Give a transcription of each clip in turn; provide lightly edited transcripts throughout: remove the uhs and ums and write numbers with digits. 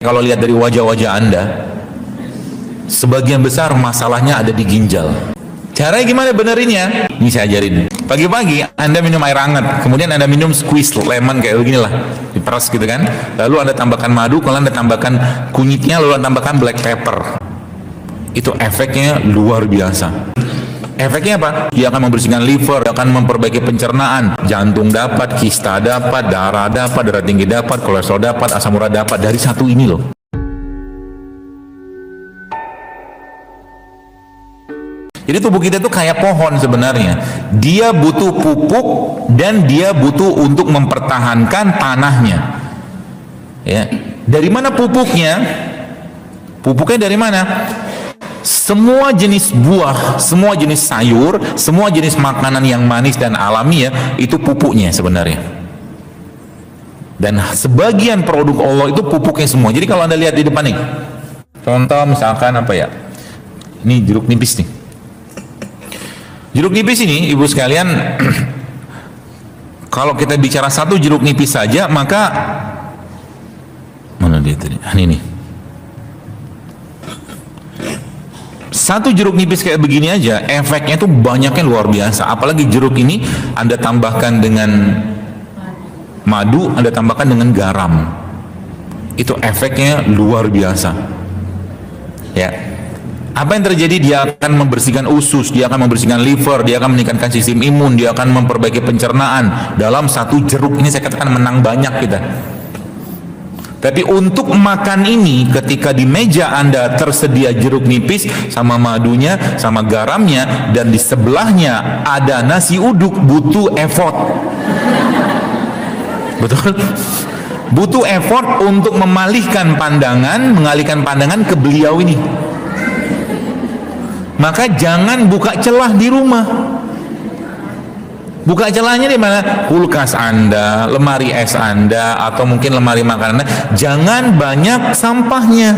Kalau lihat dari wajah-wajah Anda, sebagian besar masalahnya ada di ginjal. Caranya gimana benerinnya? Ini saya ajarin. Pagi-pagi Anda minum air hangat, kemudian Anda minum squeeze lemon kayak beginilah, diperas gitu kan. Lalu Anda tambahkan madu, kalau Anda tambahkan kunyitnya, lalu Anda tambahkan black pepper. Itu efeknya luar biasa. Efeknya apa? Dia akan membersihkan liver, akan memperbaiki pencernaan, jantung dapat, kista dapat, darah tinggi dapat, kolesterol dapat, asam urat dapat, dari satu ini loh. Jadi tubuh kita tuh kayak pohon sebenarnya. Dia butuh pupuk dan dia butuh untuk mempertahankan tanahnya. Ya. Dari mana pupuknya? Pupuknya dari mana? Semua jenis buah, semua jenis sayur, semua jenis makanan yang manis dan alami ya, itu pupuknya sebenarnya. Dan sebagian produk Allah itu pupuknya semua. Jadi kalau Anda lihat di depan nih, contoh misalkan apa ya, ini jeruk nipis nih. Jeruk nipis ini, ibu sekalian, kalau kita bicara satu jeruk nipis saja, maka mana dia tadi? Ini nih. Satu jeruk nipis kayak begini aja, efeknya tuh banyaknya luar biasa. Apalagi jeruk ini Anda tambahkan dengan madu, Anda tambahkan dengan garam, itu efeknya luar biasa. Ya, apa yang terjadi? Dia akan membersihkan usus, dia akan membersihkan liver, dia akan meningkatkan sistem imun, dia akan memperbaiki pencernaan. Dalam satu jeruk ini saya katakan menang banyak kita. Tapi untuk makan ini, ketika di meja Anda tersedia jeruk nipis sama madunya, sama garamnya, dan di sebelahnya ada nasi uduk, butuh effort. Betul? Butuh effort untuk mengalihkan pandangan ke beliau ini. Maka jangan buka celah di rumah. Buka celahnya di mana? Kulkas Anda, lemari es Anda, atau mungkin lemari makanan Anda. Jangan banyak sampahnya.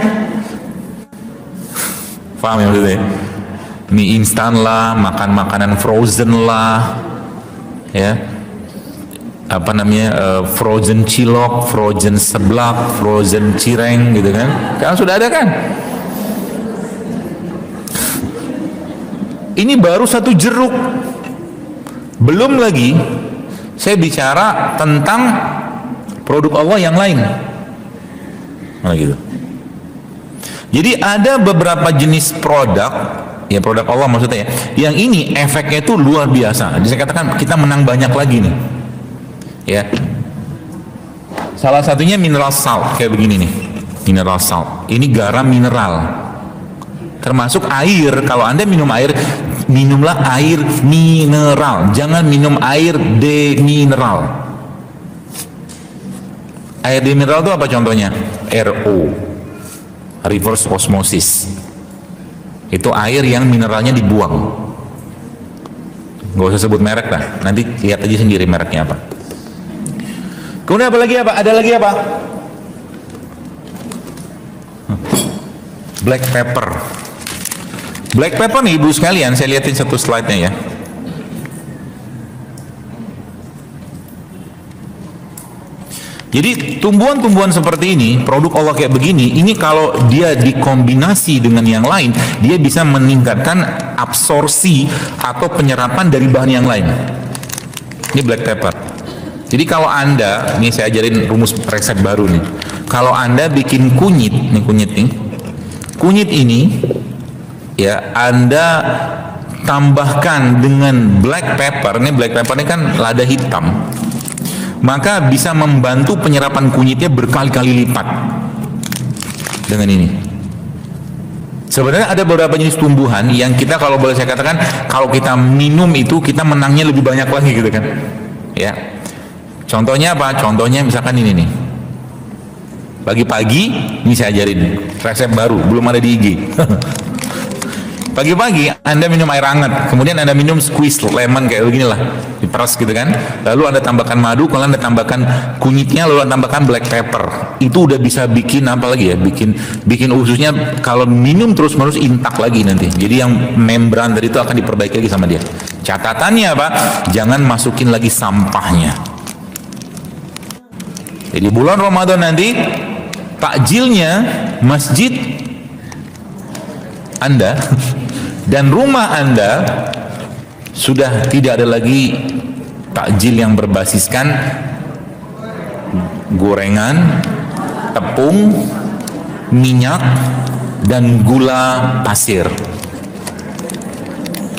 Paham ya maksudnya? Mie instan lah, makan makanan frozen lah, ya. Apa namanya? Frozen cilok, frozen seblak, frozen cireng, gitu kan? Sekarang sudah ada kan? Ini baru satu jeruk. Belum lagi saya bicara tentang produk Allah yang lain. Nah, gitu. Jadi ada beberapa jenis produk, ya produk Allah maksudnya ya, yang ini efeknya itu luar biasa. Jadi saya katakan kita menang banyak lagi nih. Ya. Salah satunya mineral salt kayak begini nih. Mineral salt. Ini garam mineral. Termasuk air. Kalau Anda minum air, minumlah air mineral, jangan minum air demineral. Air demineral itu apa contohnya? RO, reverse osmosis. Itu air yang mineralnya dibuang. Gak usah sebut merek lah, nanti lihat aja sendiri mereknya apa. Kemudian apa lagi apa? Ada lagi apa? Black pepper. Black pepper nih ibu sekalian, saya lihatin satu slide-nya ya. Jadi tumbuhan-tumbuhan seperti ini, produk Allah kayak begini, ini kalau dia dikombinasi dengan yang lain, dia bisa meningkatkan absorpsi atau penyerapan dari bahan yang lain. Ini black pepper. Jadi kalau Anda, ini saya ajarin rumus resep baru nih. Kalau Anda bikin kunyit, kunyit ini ya Anda tambahkan dengan black pepper. Ini black pepper ini kan lada hitam, maka bisa membantu penyerapan kunyitnya berkali-kali lipat dengan ini. Sebenarnya ada beberapa jenis tumbuhan yang kita, kalau boleh saya katakan, kalau kita minum itu kita menangnya lebih banyak lagi gitu kan ya. Contohnya apa? Contohnya misalkan ini nih, pagi-pagi ini saya ajarin resep baru, belum ada di IG. Pagi-pagi Anda minum air hangat, kemudian Anda minum squeeze lemon kayak beginilah, diperas gitu kan. Lalu Anda tambahkan madu, kalau Anda tambahkan kunyitnya, lalu Anda tambahkan black pepper. Itu udah bisa bikin apa lagi ya? Bikin ususnya kalau minum terus-menerus intak lagi nanti. Jadi yang membran dari itu akan diperbaiki lagi sama dia. Catatannya apa? Jangan masukin lagi sampahnya. Jadi bulan Ramadan nanti takjilnya masjid Anda dan rumah Anda sudah tidak ada lagi takjil yang berbasiskan gorengan, tepung, minyak, dan gula pasir.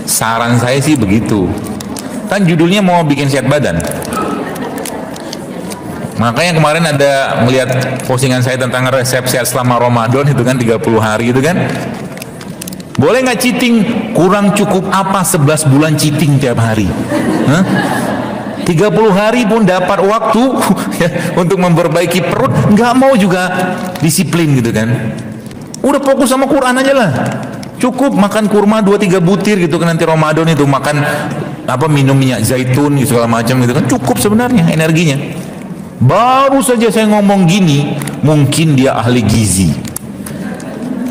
Saran saya sih begitu. Kan judulnya mau bikin sehat badan. Makanya kemarin ada melihat postingan saya tentang resep sehat selama Ramadan itu kan 30 hari itu kan. Boleh nggak cheating? Kurang cukup apa 11 bulan cheating tiap hari? Hah? 30 hari pun dapat waktu ya, untuk memperbaiki perut, nggak mau juga disiplin gitu kan. Udah fokus sama Quran aja lah. Cukup makan kurma 2-3 butir gitu kan nanti Ramadan itu, makan apa, minum minyak zaitun gitu, segala macam gitu kan, cukup sebenarnya energinya. Baru saja saya ngomong gini, mungkin dia ahli gizi,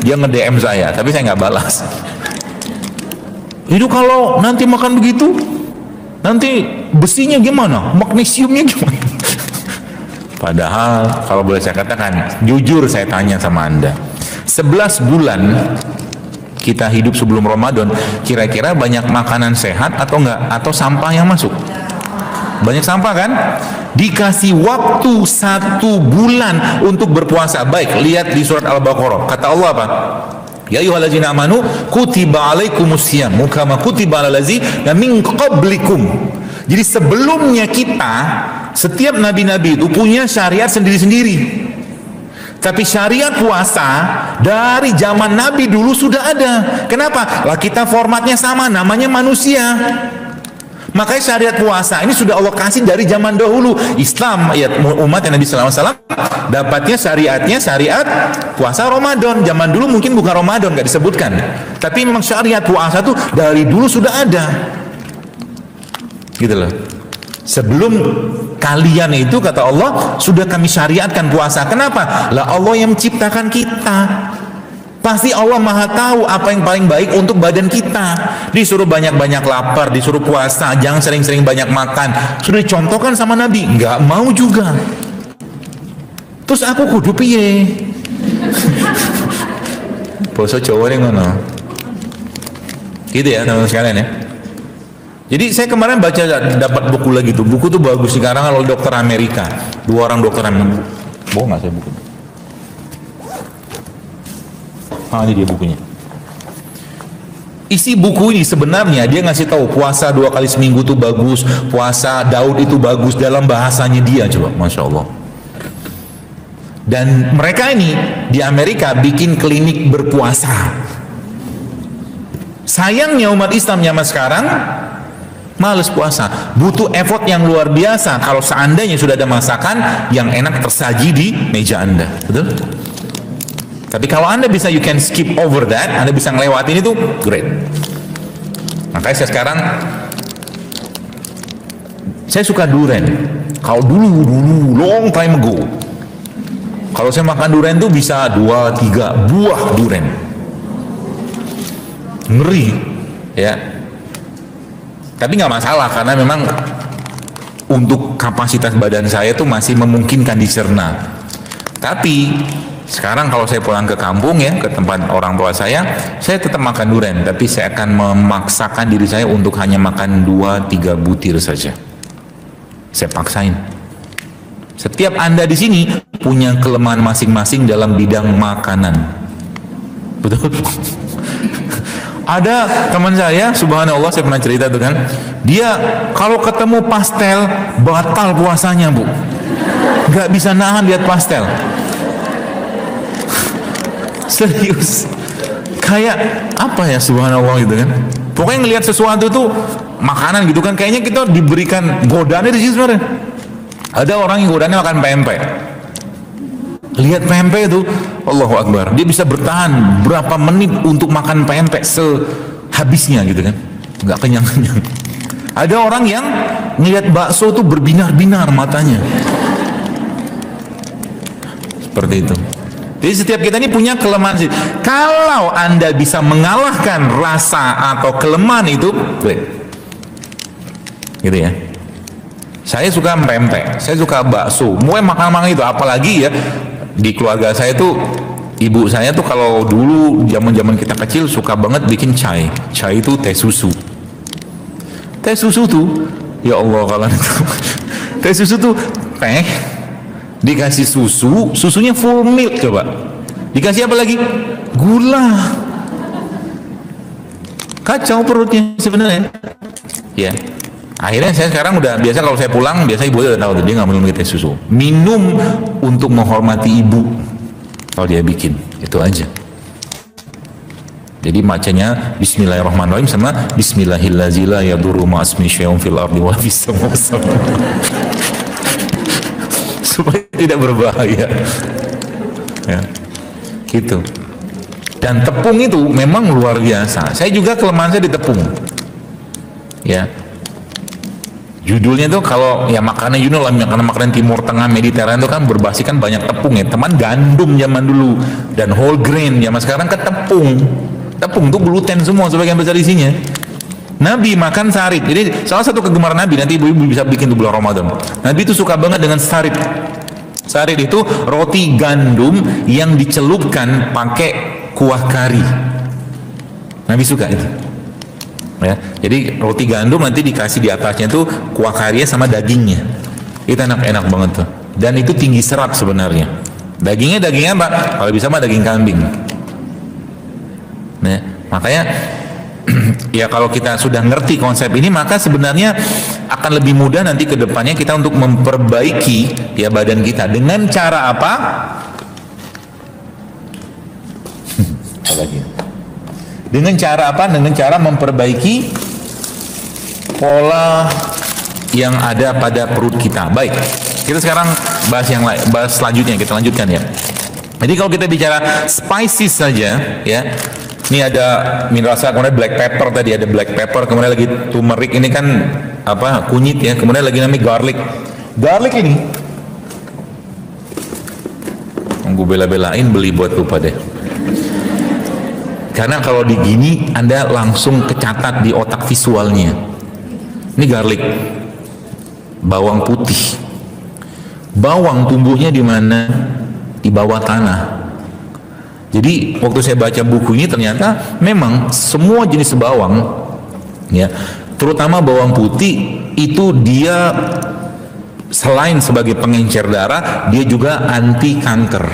dia nge-DM saya, tapi saya nggak balas. Itu kalau nanti makan begitu, nanti besinya gimana, magnesiumnya gimana? Padahal kalau boleh saya katakan, jujur saya tanya sama Anda, 11 bulan kita hidup sebelum Ramadan, kira-kira banyak makanan sehat atau enggak? Atau sampah yang masuk? Banyak sampah kan? Dikasih waktu 1 bulan untuk berpuasa. Baik, lihat di surat Al-Baqarah. Kata Allah apa? Ya ayyuhallazina amanu kutiba alaikumusiyam kama kutiba alal ladzina min qablikum. Jadi sebelumnya kita, setiap nabi-nabi itu punya syariat sendiri-sendiri. Tapi syariat puasa dari zaman Nabi dulu sudah ada. Kenapa? Lah kita formatnya sama, namanya manusia. Makanya syariat puasa ini sudah Allah kasih dari zaman dahulu. Islam, ya umat Nabi SAW dapatnya syariatnya syariat puasa Ramadan. Zaman dulu mungkin bukan Ramadan, nggak disebutkan. Tapi memang syariat puasa tuh dari dulu sudah ada. Gitu loh. Sebelum kalian itu, kata Allah, sudah kami syariatkan puasa. Kenapa? Lah Allah yang menciptakan kita. Pasti Allah maha tahu apa yang paling baik untuk badan kita. Disuruh banyak-banyak lapar, disuruh puasa, jangan sering-sering banyak makan. Sudah dicontohkan sama Nabi, nggak mau juga. Terus aku kudu piye? Bosok Jawa nih ngono. Gitu ya teman-teman sekalian ya. Jadi saya kemarin baca, dapat buku lagi tuh. Buku tuh bagus sekarang oleh dokter Amerika. 2 orang dokter Amerika. Bohong nggak saya buku? Ini dia bukunya. Isi buku ini sebenarnya dia ngasih tahu puasa 2 kali seminggu tuh bagus, puasa Daud itu bagus dalam bahasanya dia, coba, masya Allah. Dan mereka ini di Amerika bikin klinik berpuasa. Sayangnya umat Islam zaman sekarang males puasa, butuh effort yang luar biasa kalau seandainya sudah ada masakan yang enak tersaji di meja Anda, betul? Tapi kalau Anda bisa, you can skip over that, Anda bisa ngelewatin itu, great. Makanya saya sekarang, saya suka durian. Kalau dulu, long time ago, kalau saya makan durian tuh bisa 2-3 buah durian. Ngeri, ya. Tapi nggak masalah karena memang untuk kapasitas badan saya tuh masih memungkinkan dicerna. Tapi sekarang kalau saya pulang ke kampung ya, ke tempat orang tua saya tetap makan durian, tapi saya akan memaksakan diri saya untuk hanya makan 2-3 butir saja. Saya paksain. Setiap Anda di sini punya kelemahan masing-masing dalam bidang makanan. Betul? Ada teman saya, subhanallah, saya pernah cerita tuh kan, dia kalau ketemu pastel batal puasanya, Bu. Gak bisa nahan lihat pastel. Serius. Kayak apa ya, subhanallah gitu kan. Pokoknya ngelihat sesuatu tuh makanan gitu kan, kayaknya kita diberikan godaannya di sini sebenarnya. Ada orang yang godaannya makan pempek. Lihat pempek itu, Allahu Akbar, dia bisa bertahan berapa menit untuk makan pempek sehabisnya gitu kan, nggak kenyang-kenyang. Ada orang yang ngelihat bakso tuh berbinar-binar matanya, seperti itu. Jadi setiap kita ini punya kelemahan. Kalau Anda bisa mengalahkan rasa atau kelemahan itu, gitu ya. Saya suka pempek, saya suka bakso, mulai makan-makan itu, apalagi ya Di keluarga saya tuh, ibu saya tuh kalau dulu zaman kita kecil suka banget bikin chai. Chai itu teh susu. Teh susu tuh, ya Allah kalian itu. Teh susu tuh teh dikasih susu, susunya full milk coba. Dikasih apa lagi? Gula. Kacau perutnya sebenarnya. Ya. Akhirnya saya sekarang udah biasa kalau saya pulang, biasa ibu udah tahu dia nggak minum teh susu. Minum untuk menghormati ibu. Kalau dia bikin, itu aja. Jadi bacanya Bismillahirrahmanirrahim sama Bismillahirrahmanirrahim la yadurru ma'asmi syai'un fil ardi wa fis samawati supaya tidak berbahaya. Ya. Gitu. Dan tepung itu memang luar biasa. Saya juga kelemahan saya di tepung. Ya. Judulnya tuh kalau ya makanan makanan Timur Tengah Mediterania itu kan berbasiskan banyak tepung ya. Teman gandum zaman dulu dan whole grain zaman sekarang kan tepung. Tepung tuh gluten semua sebagian besar isinya. Nabi makan sarit. Jadi salah satu kegemaran Nabi, nanti ibu-ibu bisa bikin di bulan Ramadan. Nabi itu suka banget dengan sarit. Sarit itu roti gandum yang dicelupkan pakai kuah kari. Nabi suka itu. Ya, jadi roti gandum nanti dikasih di atasnya tuh kuah karinya sama dagingnya. Itu enak banget tuh. Dan itu tinggi serat sebenarnya. Dagingnya apa? Kalau bisa mah daging kambing. Nah, makanya ya kalau kita sudah ngerti konsep ini, maka sebenarnya akan lebih mudah nanti ke depannya kita untuk memperbaiki ya badan kita dengan cara apa? Dengan cara apa? Dengan cara memperbaiki pola yang ada pada perut kita. Baik, kita sekarang bahas selanjutnya, kita lanjutkan ya. Jadi kalau kita bicara spices saja ya, ini ada mineral rasa, kemudian black pepper tadi, ada black pepper, kemudian lagi turmeric, ini kan apa, kunyit ya, kemudian lagi namanya garlic. Garlic ini gue bela-belain beli buat lupa deh. Karena kalau digini Anda langsung kecatat di otak visualnya. Ini garlic, bawang putih. Bawang tumbuhnya di mana? Di bawah tanah. Jadi waktu saya baca buku ini ternyata memang semua jenis bawang, ya, terutama bawang putih itu dia selain sebagai pengencer darah, dia juga anti kanker.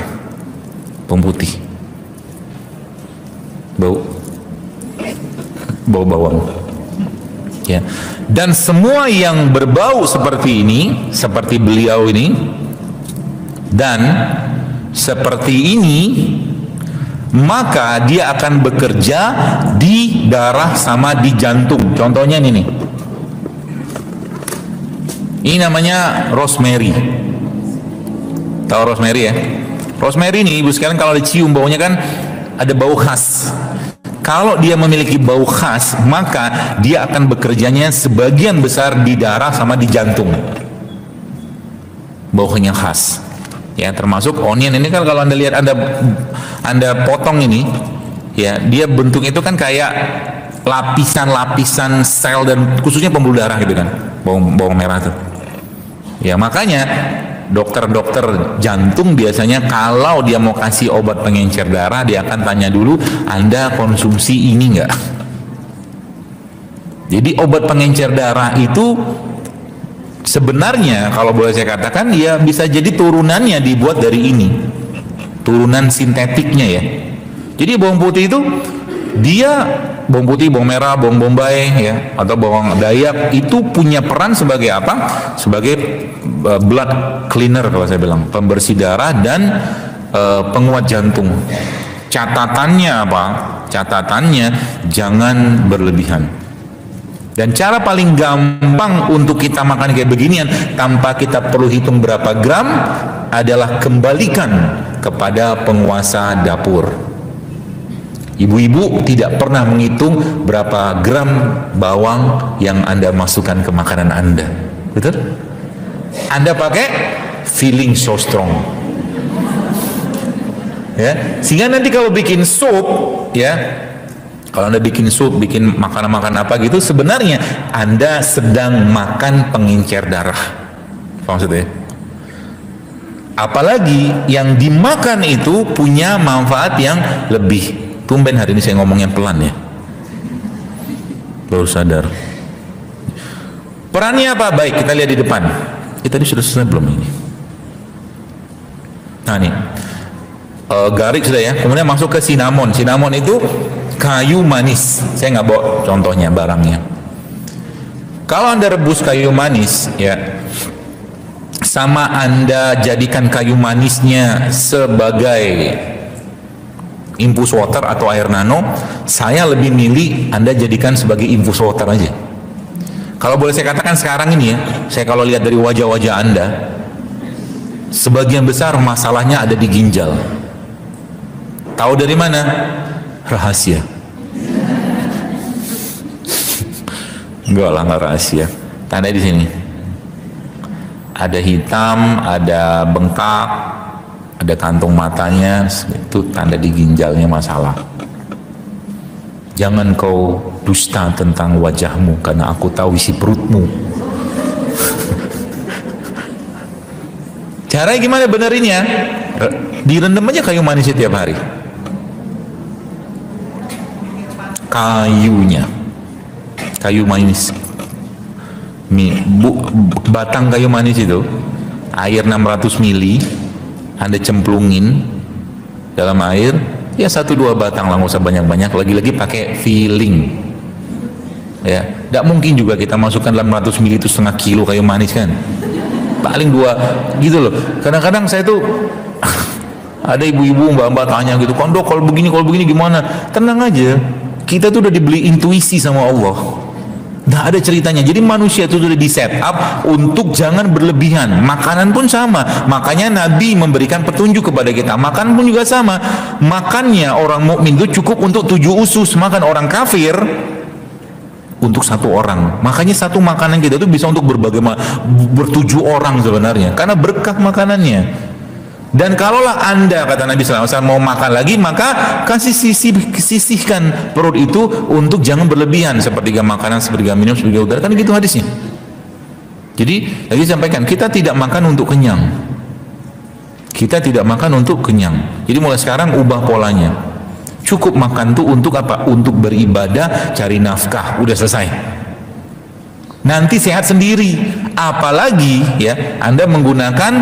Bawang putih. Bau bawang, ya. Dan semua yang berbau seperti ini, seperti beliau ini dan seperti ini, maka dia akan bekerja di darah sama di jantung. Contohnya ini nih, ini namanya rosemary. Tahu rosemary ya? Rosemary ini ibu sekalian kalau dicium baunya kan ada bau khas. Kalau dia memiliki bau khas, maka dia akan bekerjanya sebagian besar di darah sama di jantung. Baunya khas. Ya, termasuk onion ini kan kalau Anda lihat, Anda potong ini, ya, dia bentuk itu kan kayak lapisan-lapisan sel dan khususnya pembuluh darah gitu kan. Bawang merah tuh. Ya, makanya dokter-dokter jantung biasanya kalau dia mau kasih obat pengencer darah, dia akan tanya dulu, Anda konsumsi ini enggak? Jadi obat pengencer darah itu sebenarnya kalau boleh saya katakan ya bisa jadi turunannya dibuat dari ini, turunan sintetiknya ya. Jadi bawang putih itu dia, bawang putih, bawang merah, bawang bombay ya, atau bawang dayak itu punya peran sebagai apa? Sebagai blood cleaner kalau saya bilang, pembersih darah dan penguat jantung. Catatannya apa? Catatannya jangan berlebihan. Dan cara paling gampang untuk kita makan kayak beginian tanpa kita perlu hitung berapa gram adalah kembalikan kepada penguasa dapur. Ibu-ibu tidak pernah menghitung berapa gram bawang yang Anda masukkan ke makanan Anda. Betul? Anda pakai feeling so strong. Ya, sehingga nanti kalau bikin sup, ya, kalau Anda bikin sup, bikin makanan-makanan apa gitu, sebenarnya Anda sedang makan pengencer darah. Apa maksudnya? Apalagi yang dimakan itu punya manfaat yang lebih. Tumben hari ini saya ngomongnya pelan ya, baru sadar. Perannya apa? Baik, kita lihat di depan. Kita tadi sudah selesai belum ini? Nah nih, garik sudah ya. Kemudian masuk ke cinnamon. Cinnamon itu kayu manis. Saya nggak bawa contohnya barangnya. Kalau Anda rebus kayu manis, ya, sama Anda jadikan kayu manisnya sebagai infus water atau air nano, saya lebih milih Anda jadikan sebagai infus water aja. Kalau boleh saya katakan sekarang ini ya, saya kalau lihat dari wajah-wajah Anda, sebagian besar masalahnya ada di ginjal. Tahu dari mana? Rahasia. Enggak lah, nggak rahasia. Tanda di sini. Ada hitam, ada bengkak, ada kantung matanya, itu tanda di ginjalnya masalah. Jangan kau dusta tentang wajahmu, karena aku tahu isi perutmu. Caranya gimana benerinnya? Direndam aja kayu manis setiap hari. Kayunya, kayu manis, batang kayu manis itu, air 600 mili, Anda cemplungin dalam air, ya 1-2 batang lah, nggak usah banyak-banyak, lagi-lagi pakai feeling. Ya, tidak mungkin juga kita masukkan 600 mili itu setengah kilo kayu manis kan, paling 2 gitu loh. Kadang-kadang saya tuh ada ibu-ibu, mbak-mbak tanya gitu, Dok, kalau begini gimana? Tenang aja, kita tuh udah dibeli intuisi sama Allah. Nggak ada ceritanya. Jadi manusia itu sudah di set up untuk jangan berlebihan. Makanan pun sama. Makanya Nabi memberikan petunjuk kepada kita. Makan pun juga sama. Makannya orang mukmin itu cukup untuk 7 usus. Makan orang kafir untuk 1 orang. Makanya satu makanan kita itu bisa untuk ber-7 orang sebenarnya. Karena berkah makanannya. Dan kalaulah Anda, kata Nabi SAW, mau makan lagi, maka sisihkan perut itu untuk jangan berlebihan, sepertiga makanan, sepertiga minum, sepertiga udara, kan gitu hadisnya. Jadi lagi sampaikan, kita tidak makan untuk kenyang. Kita tidak makan untuk kenyang. Jadi mulai sekarang ubah polanya. Cukup makan tuh untuk apa? Untuk beribadah, cari nafkah, udah selesai. Nanti sehat sendiri. Apalagi ya, Anda menggunakan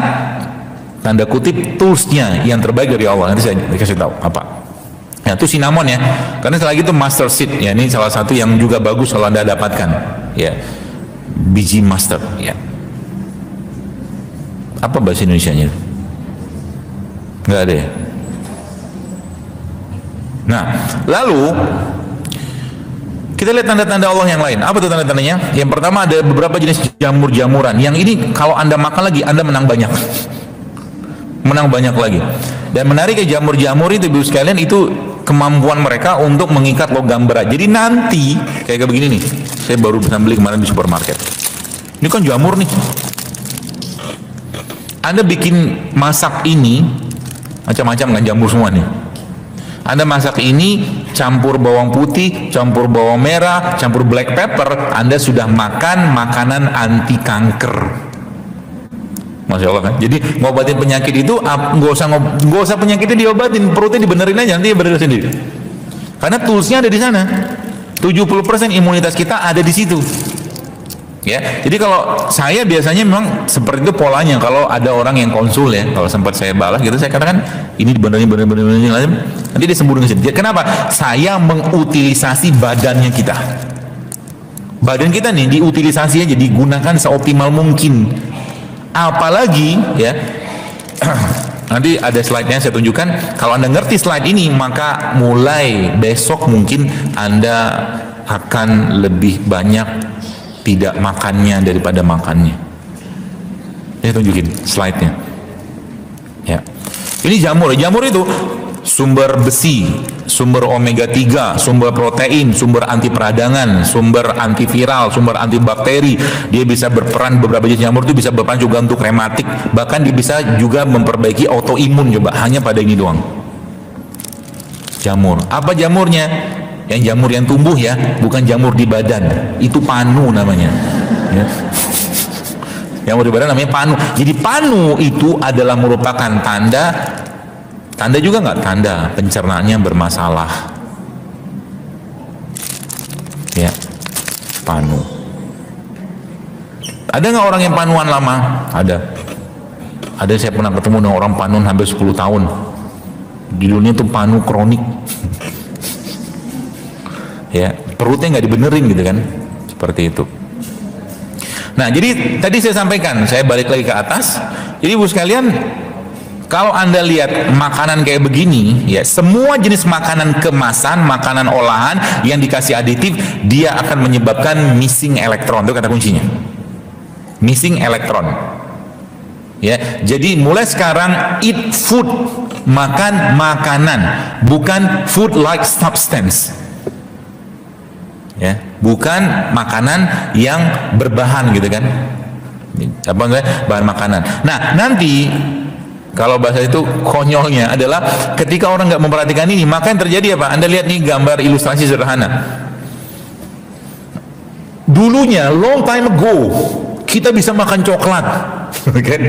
tanda kutip toolsnya yang terbaik dari Allah. Nanti saya kasih tahu apa. Ya, itu cinnamon ya. Karena lagi itu mustard seed ya, ini salah satu yang juga bagus kalau Anda dapatkan. Ya. Biji mustard ya. Apa bahasa Indonesianya? Enggak ada ya. Nah, lalu kita lihat tanda-tanda Allah yang lain. Apa tuh tanda-tandanya? Yang pertama ada beberapa jenis jamur-jamuran. Yang ini kalau Anda makan lagi, Anda menang banyak. Menang banyak lagi. Dan menarik ya, jamur-jamur itu Ibu sekalian, itu kemampuan mereka untuk mengikat logam berat. Jadi nanti kayak begini nih, saya baru bisa beli kemarin di supermarket. Ini kan jamur nih. Anda bikin masak ini macam-macam kan, jamur semua nih. Anda masak ini, campur bawang putih, campur bawang merah, campur black pepper, Anda sudah makan makanan anti kanker. Masya Allah kan. Jadi ngobatin penyakit itu nggak usah penyakitnya diobatin, perutnya dibenerin aja, nanti dia bener sendiri. Karena toolsnya ada di sana. 70% imunitas kita ada di situ. Ya, jadi kalau saya biasanya memang seperti itu polanya. Kalau ada orang yang konsul ya, kalau sempat saya balas gitu, saya katakan ini benerin, nanti dia sembuh dengan sendiri. Kenapa? Saya mengutilisasi badannya kita. Badan kita nih diutilisasi aja, digunakan seoptimal mungkin. Apalagi ya, nanti ada slide-nya saya tunjukkan. Kalau Anda ngerti slide ini, maka mulai besok mungkin Anda akan lebih banyak tidak makannya daripada makannya. Saya tunjukin slide-nya. Ya. Ini jamur. Jamur itu sumber besi, sumber omega 3, sumber protein, sumber anti peradangan, sumber antiviral, sumber antibakteri. Dia bisa berperan, beberapa jenis jamur itu bisa berperan juga untuk rematik, bahkan dia bisa juga memperbaiki autoimun. Coba hanya pada ini doang. Jamur. Apa jamurnya? Yang jamur yang tumbuh ya, bukan jamur di badan. Itu panu namanya. Ya. Yang beribadah namanya panu. Jadi panu itu adalah merupakan tanda juga nggak, tanda pencernaannya bermasalah. Ya, panu. Ada nggak orang yang panuan lama? Ada. Saya pernah ketemu dengan orang panuan hampir 10 tahun. Judulnya tuh panu kronik. Ya, perutnya nggak dibenerin gitu kan, seperti itu. Nah, jadi tadi saya sampaikan, saya balik lagi ke atas. Jadi ibu sekalian, kalau Anda lihat makanan kayak begini, ya semua jenis makanan kemasan, makanan olahan yang dikasih aditif, dia akan menyebabkan missing elektron. Itu kata kuncinya. Missing elektron. Ya, jadi mulai sekarang eat food, makan makanan, bukan food like substance. Ya, bukan makanan yang berbahan gitu kan. Apa enggak? Bahan makanan. Nah, nanti kalau bahasa itu konyolnya adalah ketika orang nggak memperhatikan ini, maka yang terjadi apa? Anda lihat nih gambar ilustrasi sederhana. Dulunya, long time ago, kita bisa makan coklat, kan?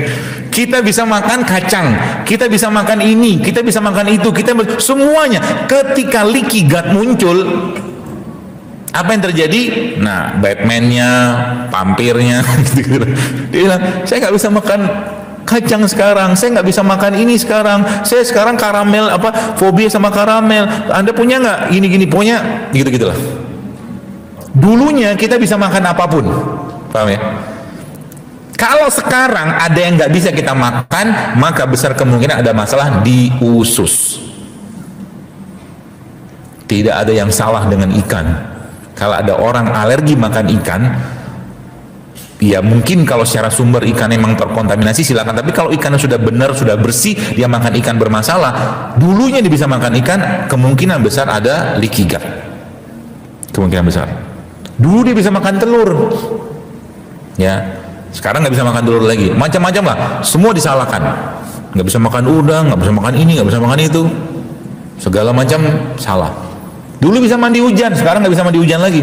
Kita bisa makan kacang, kita bisa makan ini, kita bisa makan itu, semuanya. Ketika leaky gut muncul, apa yang terjadi? Nah, Batman-nya, vampirnya, gitu. Dia bilang, saya nggak bisa makan kacang sekarang, saya nggak bisa makan ini sekarang, saya sekarang karamel, fobia sama karamel. Anda punya nggak? Gini-gini, pokoknya gitu-gitulah. Dulunya kita bisa makan apapun, paham ya? Kalau sekarang ada yang nggak bisa kita makan, maka besar kemungkinan ada masalah di usus. Tidak ada yang salah dengan ikan. Kalau ada orang alergi makan ikan, ya mungkin kalau secara sumber ikan memang terkontaminasi silakan. Tapi kalau ikannya sudah benar, sudah bersih, dia makan ikan bermasalah. Dulunya dia bisa makan ikan, kemungkinan besar ada leaky gut. Kemungkinan besar. Dulu dia bisa makan telur, ya. Sekarang nggak bisa makan telur lagi, macam-macam lah, semua disalahkan. Nggak bisa makan udang, nggak bisa makan ini, nggak bisa makan itu, segala macam salah. Dulu bisa mandi hujan, sekarang nggak bisa mandi hujan lagi.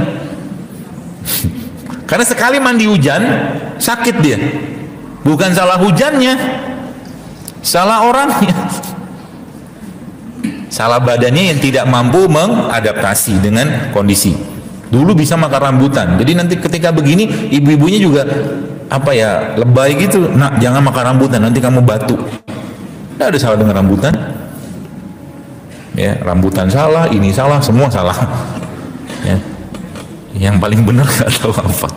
Karena sekali mandi hujan sakit dia. Bukan salah hujannya, salah orangnya, salah badannya yang tidak mampu mengadaptasi dengan kondisi. Dulu bisa makan rambutan, jadi nanti ketika begini ibu-ibunya juga lebay gitu. Nah, jangan makan rambutan, nanti kamu batuk. Tidak ada salah dengan rambutan. Ya, rambutan salah, ini salah, semua salah. Ya. Yang paling benar nggak tahu apa.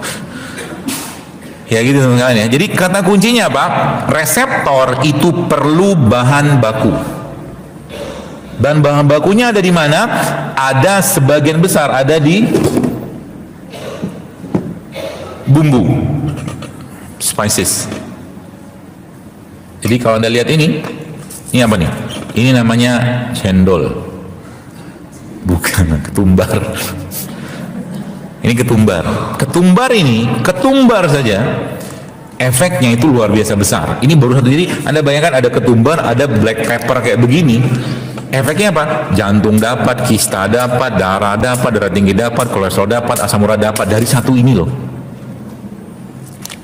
Ya gitu teman-teman ya. Jadi kata kuncinya apa? Reseptor itu perlu bahan baku. Dan bahan bakunya ada di mana? Ada sebagian besar ada di bumbu, spices. Jadi kalau Anda lihat ini apa nih? Ini namanya cendol. Bukan, ketumbar. Ini ketumbar. Ketumbar saja efeknya itu luar biasa besar. Ini baru satu. Jadi Anda bayangkan ada ketumbar, ada black pepper kayak begini. Efeknya apa? Jantung dapat, kista dapat, darah tinggi dapat, kolesterol dapat, asam urat dapat dari satu ini loh.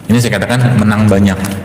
Ini saya katakan menang banyak.